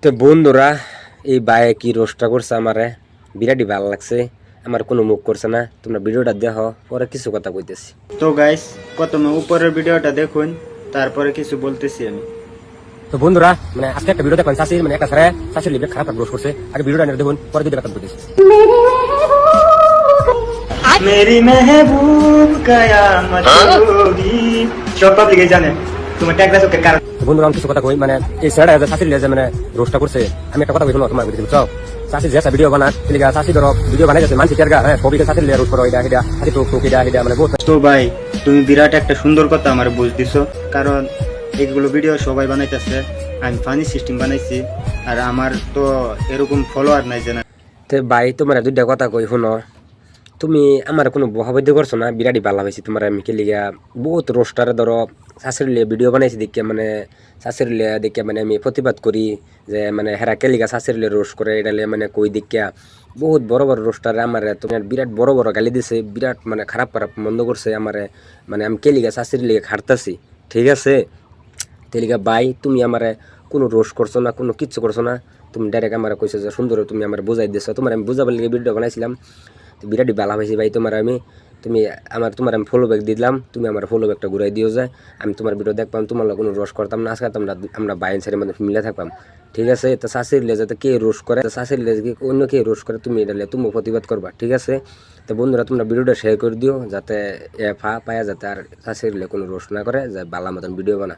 তো বন্ধুরা, এই বায়ে কি রোস্টটা করছে আমারে বিরাটই ভালো লাগছে। আমার কোনো মুখ করছে না। তোমরা ভিডিওটা দেখো, পরে কিছু কথা কইতেছি। তো গাইস, প্রথমে উপরের ভিডিওটা দেখুন, তারপরে কিছু বলতেছি আমি। তো বন্ধুরা, আজকে একটা ভিডিও দেখবেন শাশির একটা স্যার শাশির লিখে খারাপ রোস্ট করছে। আগে ভিডিওটা নিয়ে দেখুন, পরে ভিডিও কথা কইতেছি। মেরি মেহবুব কয়ামত হোগি, সব পাবলিক জানে তোমার ট্যাগটা চোখের কারণ। তো বন্ধুরা, আমি কিছু কথা কই, এই স্যারটা শাশির লিখে রোস্টটা করছে। আমি একটা কথা কই, শোনো তোমার বুঝতে বুঝছো। শাশির যে ভিডিও বানাত লিখে শাশি ধরো ভিডিও বানাই যাচ্ছে মানসি টেরগা, হ্যাঁ কবিকে শাশির লিখে রোস্ট করো, এটা এটা শাশি তো এটা এটা বহুত। তো ভাই, তুমি বিরাট একটা সুন্দর কথা আমার বুঝ দিছো, কারণ এইগুলো ভিডিও সবাই বানাইতেছে, আমি ফানি সিস্টেম বানাইছি, আর আমার তো এরকম ফলোয়ার নাই যে না। তো ভাই, তোমার দুইটা কথা কই শুনো। তুমি আমার কোনো বহাবদ্ধ করছো না, বিরাটই ভালো হয়েছে তোমার। আমি কে লিগা বহুত রোস্টারে ধরো শাশুড়ি লিয়ে ভিডিও বানাইছি দেখে, শাশুড়ি লিয়ে দেখে আমি প্রতিবাদ করি যে হেরা কে লিগা শাশুড়ি লিয়ে রোস্ট করে, এটা লিয়ে কই দেখিয়া বহুত বড় বড় রোস্টারে আমার তোমার বিরাট বড় বড় গালি দিছে, বিরাট খারাপ খারাপ মন্দ করছে আমারে। আমি কে লিগা শাশুড়ি লিগে খাটতাছি, ঠিক আছে? তেলিগা ভাই, তুমি আমারে কোনো রোস্ট করছো না, কোনো কিচ্ছু করছো না। তুমি ডাইরেক্ট আমার কইছো যে সুন্দর তুমি আমার বুঝাই দিছো। তোমার আমি বুঝাবার লিগে ভিডিও বানাইছিলাম। তো বিরাটই ভালো হয়েছে ভাই তোমার। তোমার আমি ফলো ব্যাক দিলাম, তুমি আমার ফলো ব্যাকটা ঘুরাই দিও যায়। আমি তোমার ভিডিও দেখলাম, তোমার কোনো রোস্ট করতাম না। আজকে আমরা বাইন সাইডের মধ্যে মিলে থাকলাম, ঠিক আছে? তো শাশির লে যাতে কে রোস্ট করে, শাশির লে অন্য কে রোস্ট করে, তুমি এটা তুমি প্রতিবাদ করবা, ঠিক আছে? তো বন্ধুরা, তোমরা ভিডিওটা শেয়ার করে দিও যাতে পায়া যাতে আর শাশির লে কোনো রোস্ট না করে, যে ভালো মতন ভিডিও বানা।